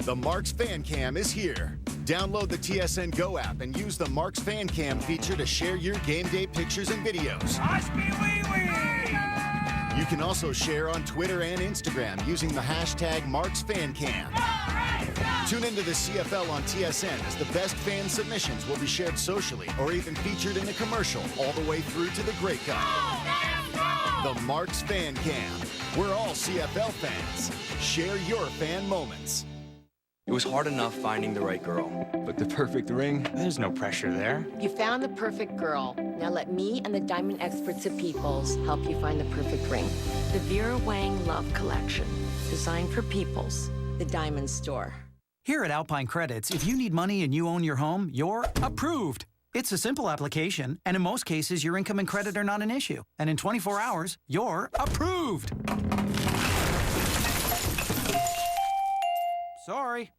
The Marks Fan Cam is here. Download the TSN Go app and use the Marks Fan Cam feature to share your game day pictures and videos. You can also share on Twitter and Instagram using the hashtag MarksFanCam. Tune into the CFL on TSN as the best fan submissions will be shared socially or even featured in a commercial all the way through to the Grey Cup. The Marks Fan Cam. We're all CFL fans. Share your fan moments. It was hard enough finding the right girl, but the perfect ring, there's no pressure there. You found the perfect girl. Now let me and the diamond experts at Peoples help you find the perfect ring. The Vera Wang Love Collection, designed for Peoples, the diamond store. Here at Alpine Credits, if you need money and you own your home, you're approved. It's a simple application, and in most cases, your income and credit are not an issue. And in 24 hours, you're approved. Sorry.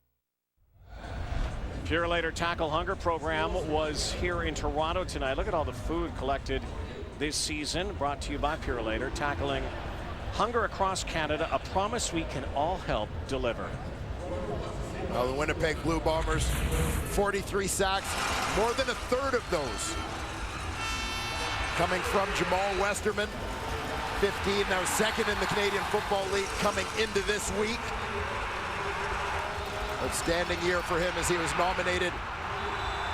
Purelator Tackle Hunger program was here in Toronto tonight. Look at all the food collected this season, brought to you by Purelator. Tackling hunger across Canada, a promise we can all help deliver. Well, the Winnipeg Blue Bombers, 43 sacks, more than a third of those coming from Jamal Westerman. 15, now second in the Canadian Football League coming into this week. Outstanding year for him as he was nominated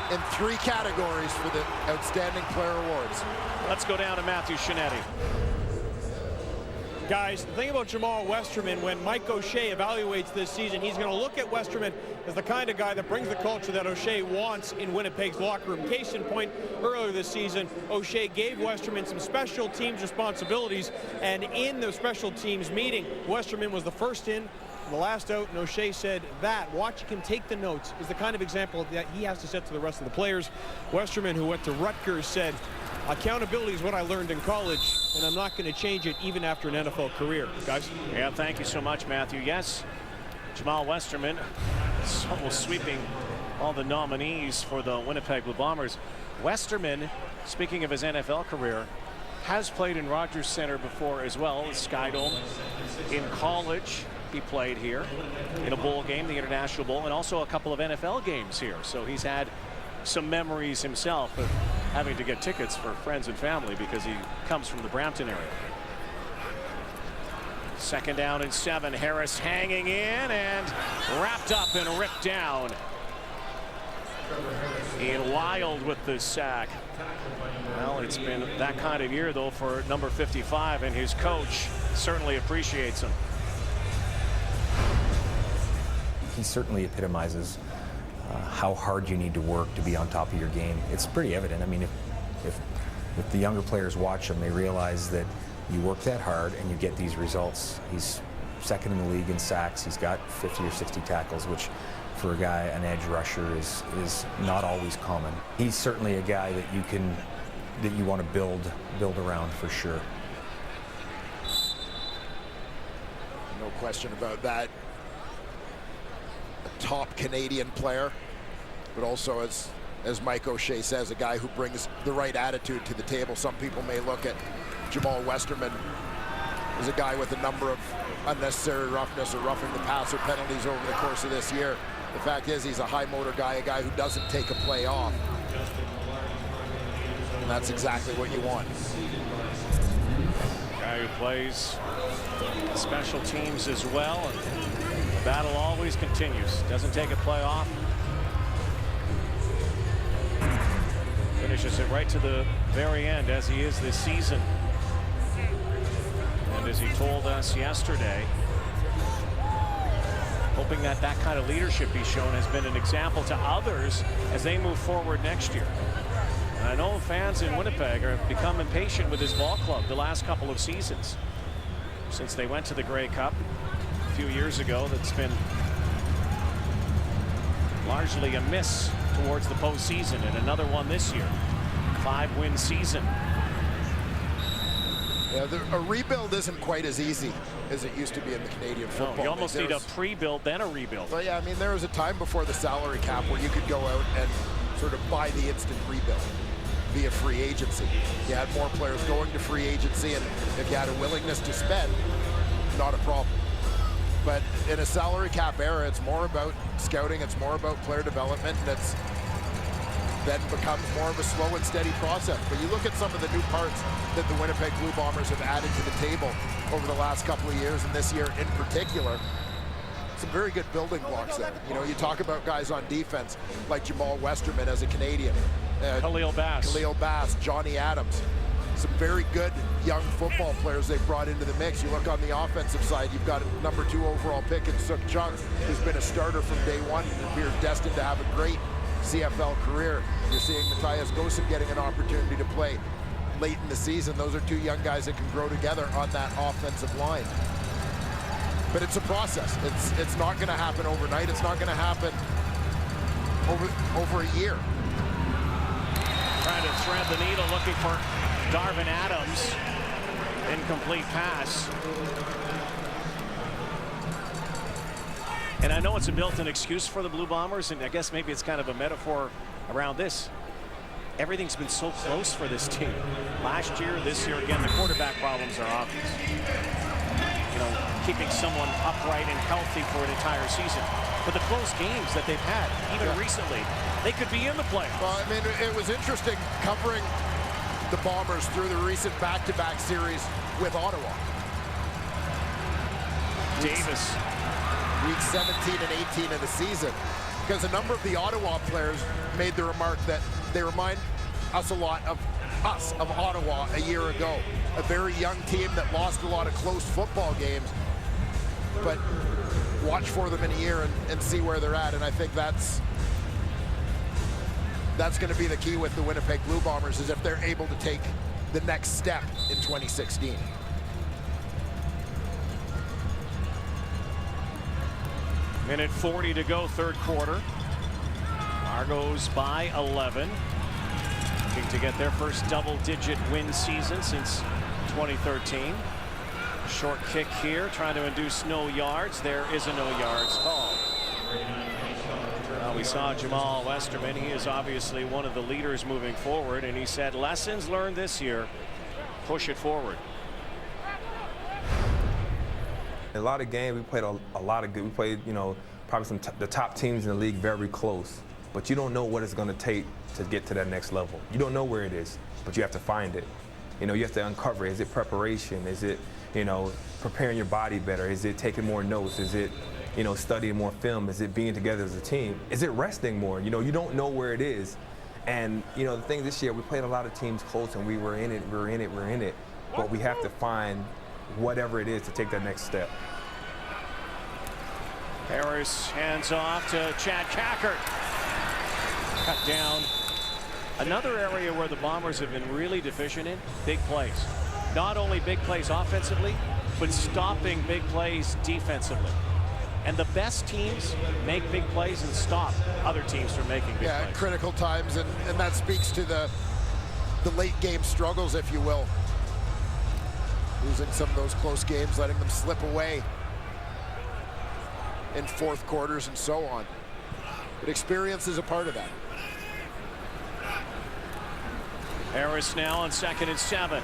in 3 categories for the Outstanding Player Awards. Let's go down to Matthew Shinetti. Guys, the thing about Jamal Westerman, when Mike O'Shea evaluates this season, he's going to look at Westerman as the kind of guy that brings the culture that O'Shea wants in Winnipeg's locker room. Case in point, earlier this season, O'Shea gave Westerman some special teams responsibilities, and in the special teams meeting, Westerman was the first in, the last out, and O'Shea said that watching him take the notes is the kind of example that he has to set to the rest of the players. Westerman, who went to Rutgers, said, accountability is what I learned in college, and I'm not going to change it even after an NFL career. Guys? Yeah, thank you so much, Matthew. Yes, Jamal Westerman almost sweeping all the nominees for the Winnipeg Blue Bombers. Westerman, speaking of his NFL career, has played in Rogers Centre before as well as Skydome. In college, he played here in a bowl game, the International Bowl, and also a couple of NFL games here. So he's had some memories himself of having to get tickets for friends and family because he comes from the Brampton area. Second down and 7. Harris hanging in and wrapped up and ripped down. Ian Wild with the sack. Well, it's been that kind of year, though, for number 55, and his coach certainly appreciates him. He certainly epitomizes how hard you need to work to be on top of your game. It's pretty evident. I mean, if the younger players watch him, they realize that you work that hard and you get these results. He's second in the league in sacks. He's got 50 or 60 tackles, which for a guy, an edge rusher, is not always common. He's certainly a guy that you want to build around for sure. No question about that. A top Canadian player, but also, as Mike O'Shea says, a guy who brings the right attitude to the table. Some people may look at Jamal Westerman as a guy with a number of unnecessary roughness or roughing the passer penalties over the course of this year. The fact is, he's a high motor guy, a guy who doesn't take a play off. And that's exactly what you want. Guy who plays special teams as well. And the battle always continues. Doesn't take a play off. Finishes it right to the very end, as he is this season. And as he told us yesterday, hoping that that kind of leadership he's shown has been an example to others as they move forward next year. And I know fans in Winnipeg have become impatient with his ball club the last couple of seasons. Since they went to the Grey Cup a few years ago, that's been largely a miss towards the postseason, and another one this year. 5-win season. Yeah, a rebuild isn't quite as easy as it used to be in the Canadian football. No, you almost need a pre-build, then a rebuild. But yeah, I mean, there was a time before the salary cap where you could go out and sort of buy the instant rebuild via free agency. You had more players going to free agency, and if you had a willingness to spend, not a problem. But in a salary cap era, it's more about scouting, it's more about player development, and it's then becomes more of a slow and steady process. But you look at some of the new parts that the Winnipeg Blue Bombers have added to the table over the last couple of years, and this year in particular, some very good building blocks there. You know, you talk about guys on defense like Jamal Westerman as a Canadian. Khalil Bass, Johnny Adams. Some very good young football players they've brought into the mix. You look on the offensive side, you've got a #2 overall pick in Suk Chung, who's been a starter from day one and appears destined to have a great CFL career. You're seeing Matthias Gosen getting an opportunity to play late in the season. Those are two young guys that can grow together on that offensive line. But it's a process. It's not going to happen overnight. It's not going to happen over a year. Trying to thread the needle, looking for Darvin Adams. Incomplete pass. And I know it's a built-in excuse for the Blue Bombers, and I guess maybe it's kind of a metaphor around this. Everything's been so close for this team. Last year, this year, again, the quarterback problems are obvious. You know, keeping someone upright and healthy for an entire season. But the close games that they've had, even recently, they could be in the playoffs. Well, I mean, it was interesting covering the Bombers through the recent back-to-back series with Ottawa. Davis. Week 17 and 18 of the season. Because a number of the Ottawa players made the remark that they remind us a lot of Ottawa a year ago. A very young team that lost a lot of close football games. But watch for them in a year and see where they're at. And I think that's going to be the key with the Winnipeg Blue Bombers, is if they're able to take the next step in 2016. Minute 40 to go, third quarter. Argos by 11. Looking to get their first double-digit win season since 2013. Short kick here, trying to induce no yards. There is a no yards call. We saw Jamal Westerman. He is obviously one of the leaders moving forward, and he said lessons learned this year, push it forward. A lot of games, we played a lot of good. We played, you know, probably the top teams in the league very close. But you don't know what it's going to take to get to that next level. You don't know where it is, but you have to find it. You know, you have to uncover it. Is it preparation? Is it, you know, preparing your body better? Is it taking more notes? Is it, you know, studying more film? Is it being together as a team? Is it resting more? You know, you don't know where it is. And, you know, the thing this year, we played a lot of teams close and we were in it. But we have to find whatever it is to take that next step. Harris hands off to Chad Cackert. Cut down. Another area where the Bombers have been really deficient in, big plays. Not only big plays offensively, but stopping big plays defensively. And the best teams make big plays and stop other teams from making big plays. Critical times, and that speaks to the late game struggles, if you will. Losing some of those close games, letting them slip away in fourth quarters and so on. But experience is a part of that. Harris now on 2nd and 7.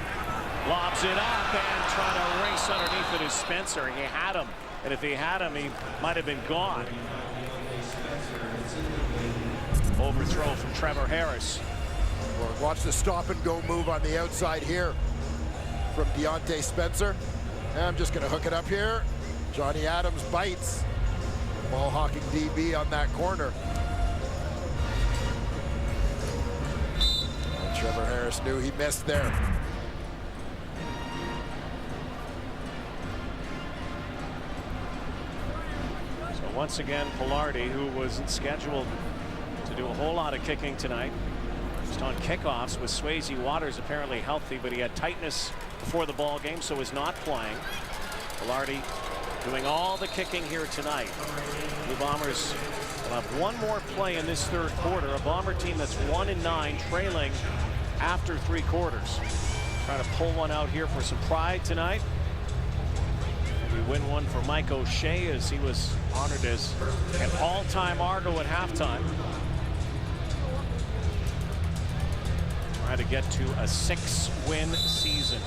Lobs it up and trying to race underneath it is Spencer. He had him. And if he had him, he might have been gone. Overthrow from Trevor Harris. Well, watch the stop and go move on the outside here from Deontay Spencer. And I'm just going to hook it up here. Johnny Adams bites. Ball hawking DB on that corner. And Trevor Harris knew he missed there. So once again, Pilardi, who wasn't scheduled to do a whole lot of kicking tonight, just on kickoffs with Swayze Waters apparently healthy, but he had tightness before the ball game, so is not playing. Pilardi doing all the kicking here tonight. The Bombers will have one more play in this third quarter. A Bomber team that's 1-9, trailing after 3 quarters. Trying to pull one out here for some pride tonight. We win one for Mike O'Shea, as he was honored as an all-time Argo at halftime. Trying to get to a 6-win season.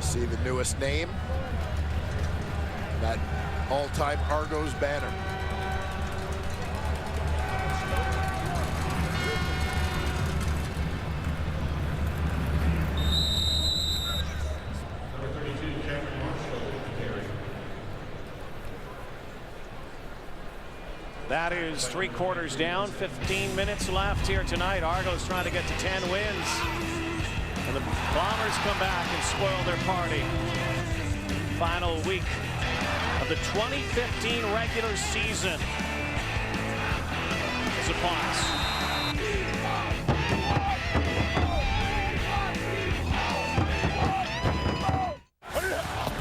See the newest name, that all-time Argos banner. That is 3 quarters down, 15 minutes left here tonight. Argos trying to get to 10 wins. And the Bombers come back and spoil their party. Final week of the 2015 regular season is upon us.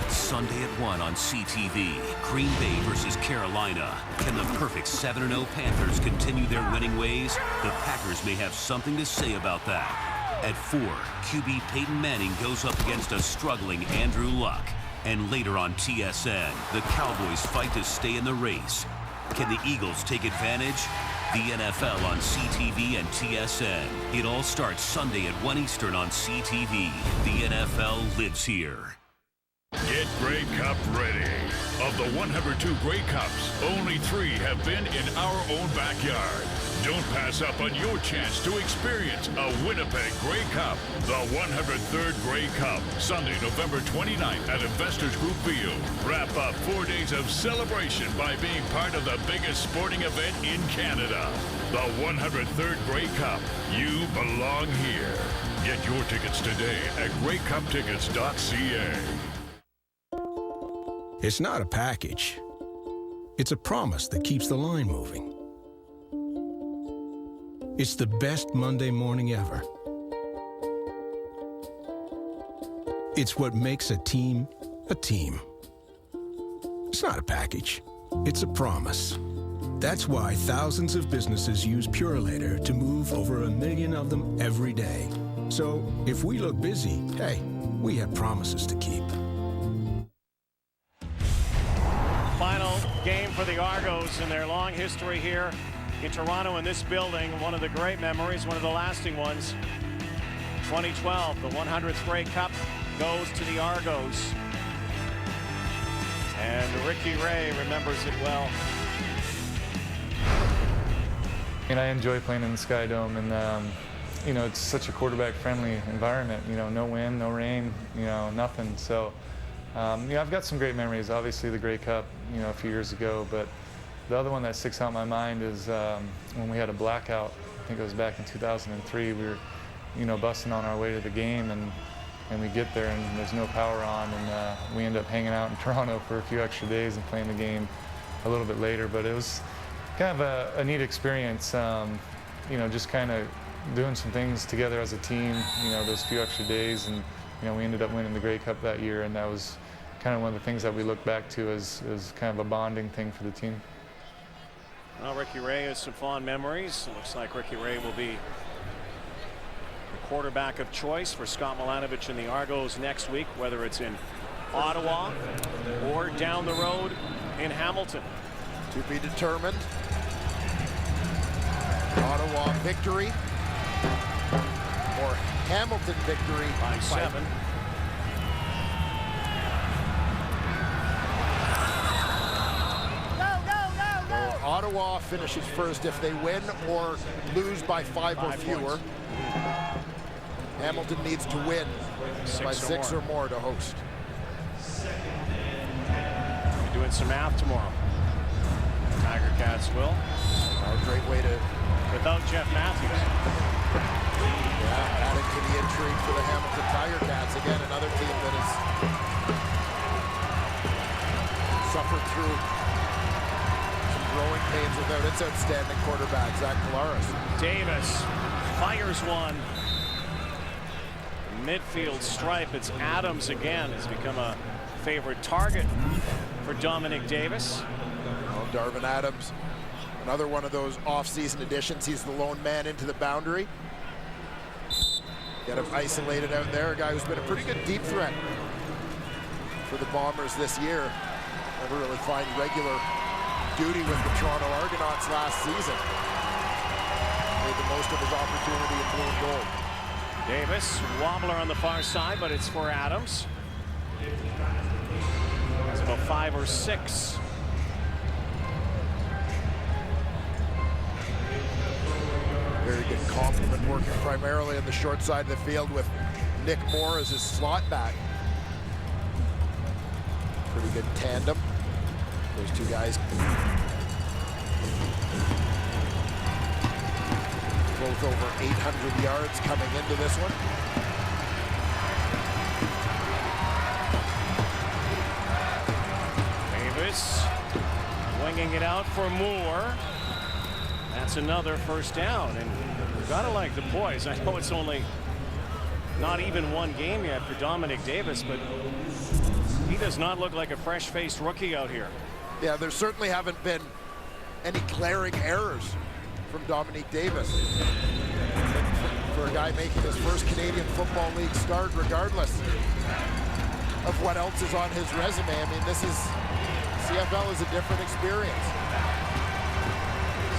Sunday at 1 on CTV. Green Bay versus Carolina. Can the perfect 7-0 Panthers continue their winning ways? The Packers may have something to say about that. At 4, QB Peyton Manning goes up against a struggling Andrew Luck. And later on TSN, the Cowboys fight to stay in the race. Can the Eagles take advantage? The NFL on CTV and TSN. It all starts Sunday at 1 Eastern on CTV. The NFL lives here. Get Grey Cup ready. Of the 102 Grey Cups, only 3 have been in our own backyard. Don't pass up on your chance to experience a Winnipeg Grey Cup. The 103rd Grey Cup, Sunday, November 29th at Investors Group Field. Wrap up 4 days of celebration by being part of the biggest sporting event in Canada. The 103rd Grey Cup. You belong here. Get your tickets today at greycuptickets.ca. It's not a package. It's a promise that keeps the line moving. It's the best Monday morning ever. It's what makes a team a team. It's not a package. It's a promise. That's why thousands of businesses use Purolator to move over 1 million of them every day. So if we look busy, hey, we have promises to keep. Final game for the Argos in their long history here in Toronto in this building. One of the great memories, one of the lasting ones. 2012, the 100th Grey Cup goes to the Argos. And Ricky Ray remembers it well. And I enjoy playing in the Sky Dome, and you know, it's such a quarterback-friendly environment. You know, no wind, no rain, you know, nothing. So, you know, I've got some great memories. Obviously, the Grey Cup, you know, a few years ago, but the other one that sticks out in my mind is when we had a blackout. I think it was back in 2003. We were, you know, busting on our way to the game, and we get there and there's no power on, and we end up hanging out in Toronto for a few extra days and playing the game a little bit later. But it was kind of a neat experience, you know, just kind of doing some things together as a team, you know, those few extra days, and you know, we ended up winning the Grey Cup that year, and that was kind of one of the things that we look back to as kind of a bonding thing for the team. Well, Ricky Ray has some fond memories. It looks like Ricky Ray will be the quarterback of choice for Scott Milanovich and the Argos next week, whether it's in Ottawa or down the road in Hamilton. To be determined. Ottawa victory or Hamilton victory by 7. Ottawa finishes first if they win or lose by 5 or fewer. Hamilton needs to win by 6 or more to host. We're doing some math tomorrow. Tiger Cats will. A great way to... Without Jeff Matthews. Yeah, adding to the intrigue for the Hamilton Tiger Cats. Again, another team that has suffered through growing pains without its outstanding quarterback, Zach Collaros. Davis fires one. Midfield stripe. It's Adams again. Has become a favorite target for Dominic Davis. Well, Darvin Adams, another one of those off-season additions. He's the lone man into the boundary. Get him isolated out there. A guy who's been a pretty good deep threat for the Bombers this year. Never really find regular duty with the Toronto Argonauts last season. Made the most of his opportunity in blue and gold. Davis, wobbler on the far side, but it's for Adams. 5 or 6. Very good complement, working primarily on the short side of the field with Nick Moore as his slot back. Pretty good tandem. Those two guys both over 800 yards coming into this one. Davis winging it out for Moore. That's another first down, and you've got to like the boys. I know it's only not even one game yet for Dominic Davis, but he does not look like a fresh-faced rookie out here. Yeah, there certainly haven't been any glaring errors from Dominic Davis. For a guy making his first Canadian Football League start, regardless of what else is on his resume. I mean, CFL is a different experience.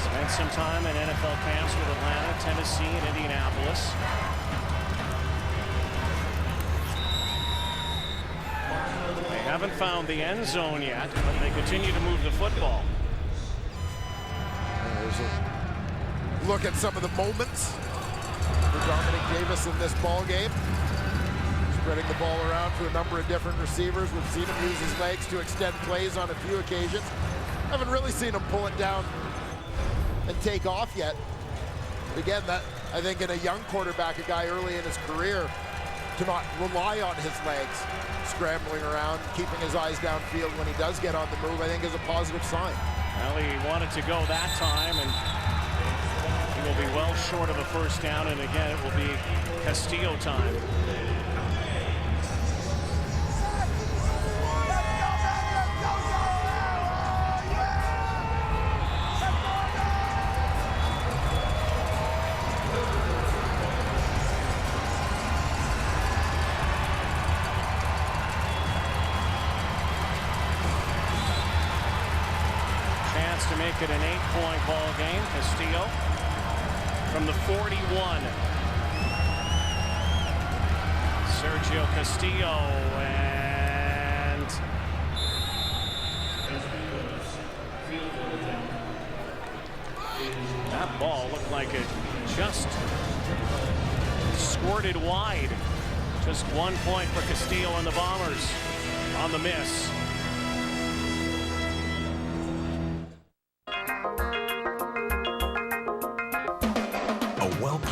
Spent some time in NFL camps with Atlanta, Tennessee, and Indianapolis. They haven't found the end zone yet, but they continue to move the football. There's a look at some of the moments for Dominic Davis in this ball game. Spreading the ball around to a number of different receivers. We've seen him use his legs to extend plays on a few occasions. Haven't really seen him pull it down and take off yet. Again, that I think in a young quarterback, a guy early in his career, to not rely on his legs, scrambling around, keeping his eyes downfield when he does get on the move, I think is a positive sign. Well, he wanted to go that time, and he will be well short of a first down, and again, it will be Castillo time. To make it an 8-point ball game. Castillo from the 41. Sergio Castillo, and that ball looked like it just squirted wide. Just 1 point for Castillo and the Bombers on the miss.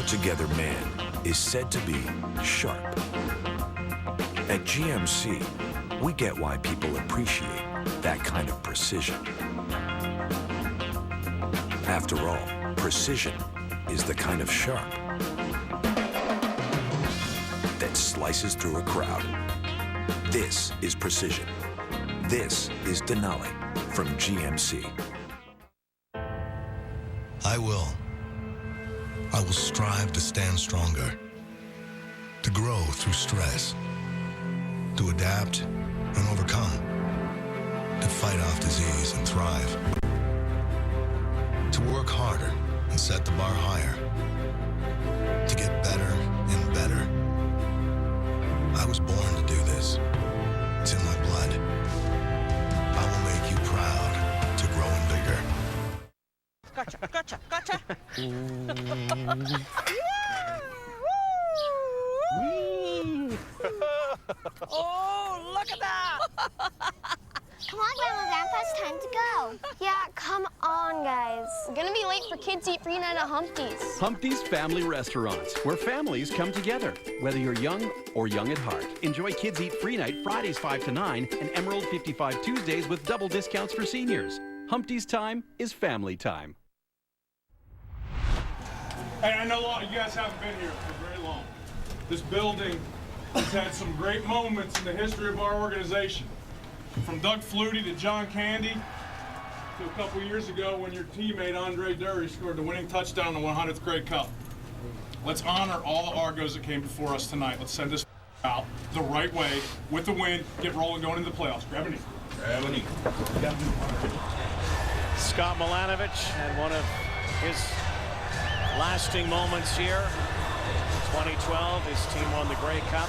Together man is said to be sharp. At GMC, we get why people appreciate that kind of precision. After all, precision is the kind of sharp that slices through a crowd. This is precision. This is Denali from GMC. I will strive to stand stronger, to grow through stress, to adapt and overcome, to fight off disease and thrive, to work harder and set the bar higher, to get better and better. I was born to do this. It's in my blood. I will make you proud to grow in vigor. Gotcha, gotcha, gotcha. Oh, look at that! Come on, Grandma, Grandpa, it's time to go. Yeah, come on, guys. We're gonna be late for Kids Eat Free Night at Humpty's. Humpty's Family Restaurants, where families come together. Whether you're young or young at heart, enjoy Kids Eat Free Night Fridays 5 to 9 and Emerald 55 Tuesdays with double discounts for seniors. Humpty's time is family time. Hey, I know a lot of you guys haven't been here for very long. This building has had some great moments in the history of our organization. From Doug Flutie to John Candy to a couple years ago when your teammate Andre Dury scored the winning touchdown in the 100th Grey Cup. Let's honor all the Argos that came before us tonight. Let's send this out the right way with the win, get rolling going into the playoffs. Grab a knee. Grab a knee. Scott Milanovich had one of his lasting moments here. 2012, his team won the Grey Cup.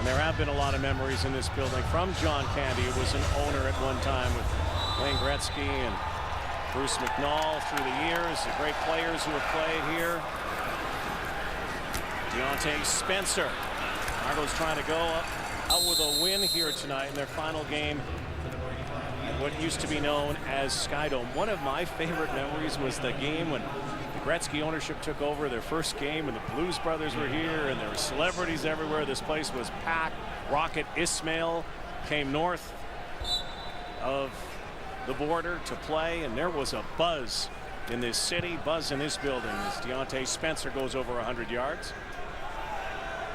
And there have been a lot of memories in this building from John Candy, who was an owner at one time with Wayne Gretzky and Bruce McNall through the years. The great players who have played here. Deontay Spencer. Argos trying to go out with a win here tonight in their final game at what used to be known as Skydome. One of my favorite memories was the game when the Gretzky ownership took over their first game and the Blues Brothers were here and there were celebrities everywhere. This place was packed. Rocket Ismail came north of the border to play, and there was a buzz in this city, buzz in this building as Deontay Spencer goes over 100 yards.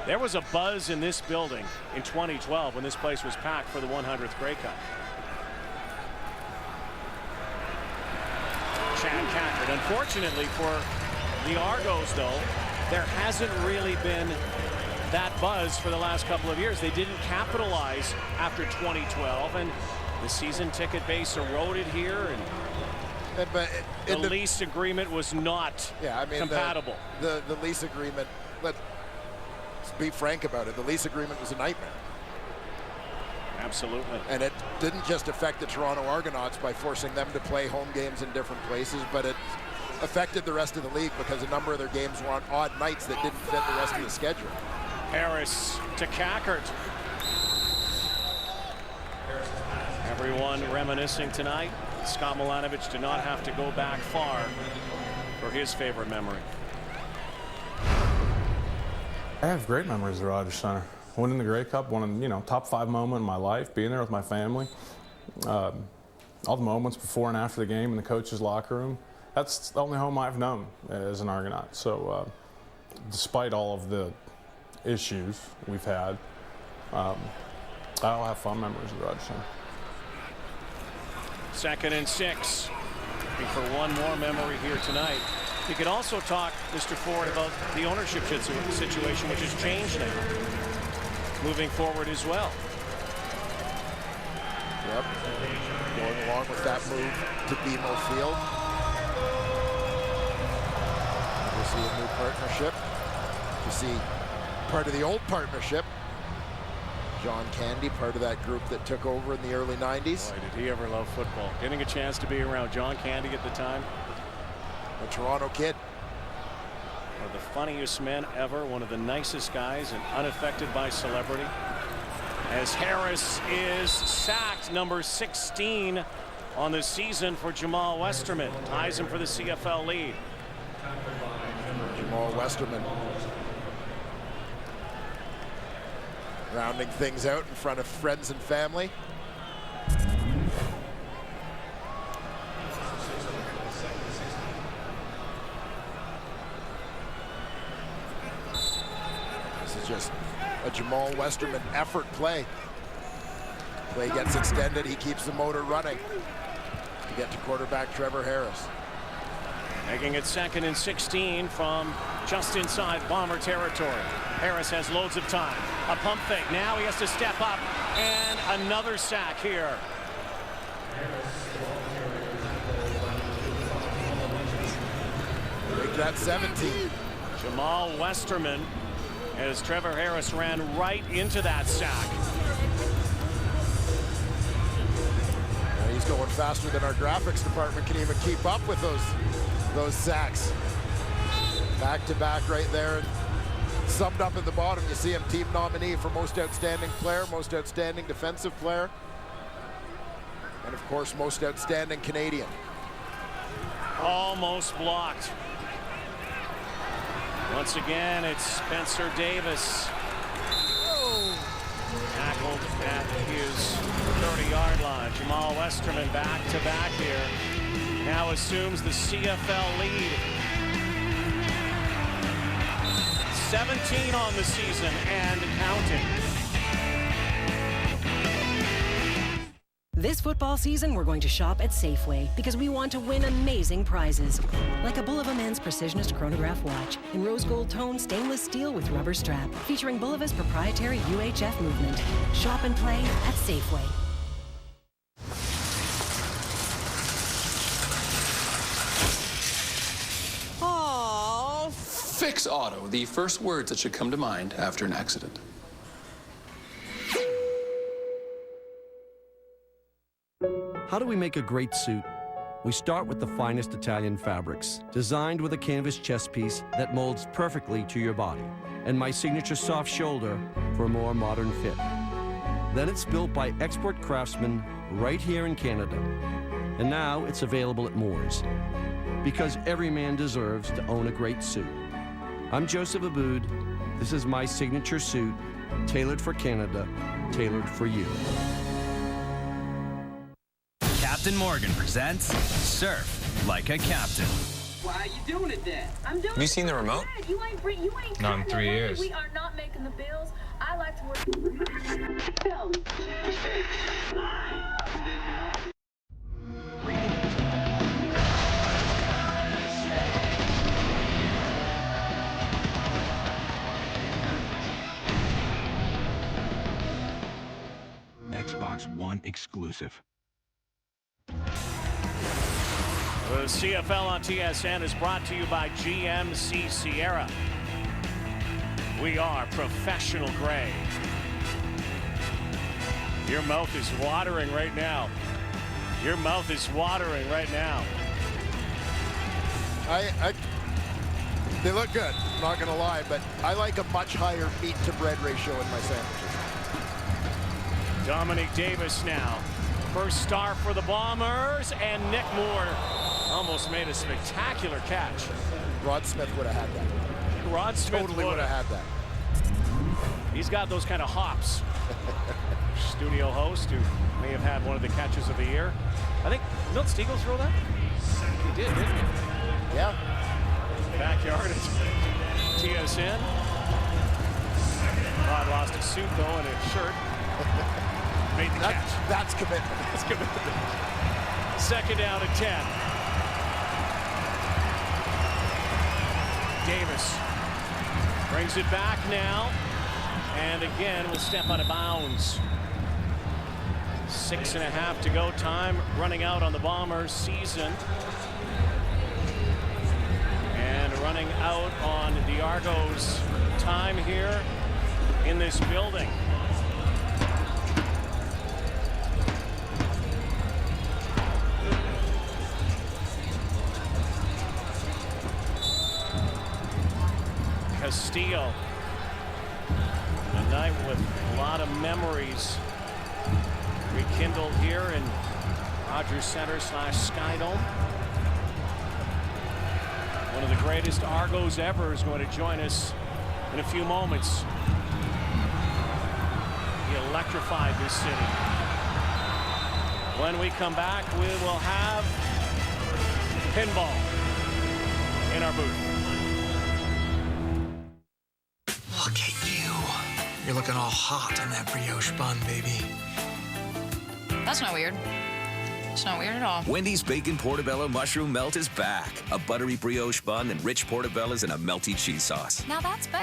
There was a buzz in this building in 2012 when this place was packed for the 100th Grey Cup. Chad Cackard. Unfortunately for the Argos, though, there hasn't really been that buzz for the last couple of years. They didn't capitalize after 2012, and the season ticket base eroded here, and the lease agreement was not compatible. The lease agreement, let's be frank about it, the lease agreement was a nightmare. Absolutely. And it didn't just affect the Toronto Argonauts by forcing them to play home games in different places, but it affected the rest of the league because a number of their games were on odd nights that didn't fit the rest of the schedule. Harris to Cackard. Everyone reminiscing tonight. Scott Milanovic did not have to go back far for his favorite memory. I have great memories of Rogers Center. Winning the Grey Cup, one of the top 5 moment in my life, being there with my family. All the moments before and after the game in the coach's locker room. That's the only home I've known as an Argonaut. So despite all of the issues we've had, I'll have fun memories of Rogers Center. 2nd and 6. Looking for one more memory here tonight. You could also talk, Mr. Ford, about the ownership situation, which has changed now, moving forward as well. Yep. Going along with that move to BMO Field. You see a new partnership. You see part of the old partnership. John Candy, part of that group that took over in the early 90s. Boy, did he ever love football. Getting a chance to be around John Candy at the time. A Toronto kid. One of the funniest men ever, one of the nicest guys, and unaffected by celebrity. As Harris is sacked, number 16 on the season for Jamal Westerman. Ties him for the CFL lead. Jamal Westerman rounding things out in front of friends and family. This is just a Jamal Westerman effort play. Play gets extended, he keeps the motor running to get to quarterback Trevor Harris. Making it 2nd and 16 from just inside Bomber territory. Harris has loads of time. A pump fake. Now he has to step up. And another sack here. Make that 17. Jamal Westerman, as Trevor Harris ran right into that sack. He's going faster than our graphics department can even keep up with those sacks. Back to back right there. Summed up at the bottom, you see him team nominee for most outstanding player, most outstanding defensive player, and of course most outstanding Canadian. Almost blocked. Once again, it's Spencer Davis. Tackled at his 30-yard line. Jamal Westerman back to back here. Now assumes the CFL lead. 17 on the season and counting. This football season, we're going to shop at Safeway because we want to win amazing prizes. Like a Bulova Men's Precisionist Chronograph watch in rose gold tone stainless steel with rubber strap, featuring Bulova's proprietary UHF movement. Shop and play at Safeway. Fix Auto, the first words that should come to mind after an accident. How do we make a great suit? We start with the finest Italian fabrics, designed with a canvas chest piece that molds perfectly to your body, and my signature soft shoulder for a more modern fit. Then it's built by expert craftsmen right here in Canada. And now it's available at Moores. Because every man deserves to own a great suit. I'm Joseph Aboud. This is my signature suit, tailored for Canada, tailored for you. Captain Morgan presents Surf Like a Captain. Why are you doing it then? I'm doing Have you seen the remote? it. You ain't Not in 3 years. We are not making the bills. I like to work. Xbox One exclusive. The CFL on TSN is brought to you by GMC Sierra. We are professional grade. Your mouth is watering right now. Your mouth is watering right now. They look good, I'm not going to lie, but I like a much higher meat to bread ratio in my sandwiches. Dominic Davis now. First star for the Bombers, and Nick Moore almost made a spectacular catch. Rod Smith would have had that. Rod Smith totally would have had that. He's got those kind of hops. Studio host who may have had one of the catches of the year. I think Milt Stiegel throw that? He did, didn't he? Yeah. Backyard at TSN. Rod lost his suit though and his shirt. Made the catch. That's commitment. That's commitment. Second down and 10. Davis brings it back now, and again will step out of bounds. 6.5 to go. Time running out on the Bombers season, and running out on the Argos time here in this building. Castillo, a night with a lot of memories rekindled here in Rogers Center / Skydome. One of the greatest Argos ever is going to join us in a few moments. He electrified this city. When we come back, we will have pinball in our booth. Look at you. You're looking all hot on that brioche bun, baby. That's not weird. It's not weird at all. Wendy's Bacon Portobello Mushroom Melt is back. A buttery brioche bun and rich portobellos in a melty cheese sauce. Now that's better.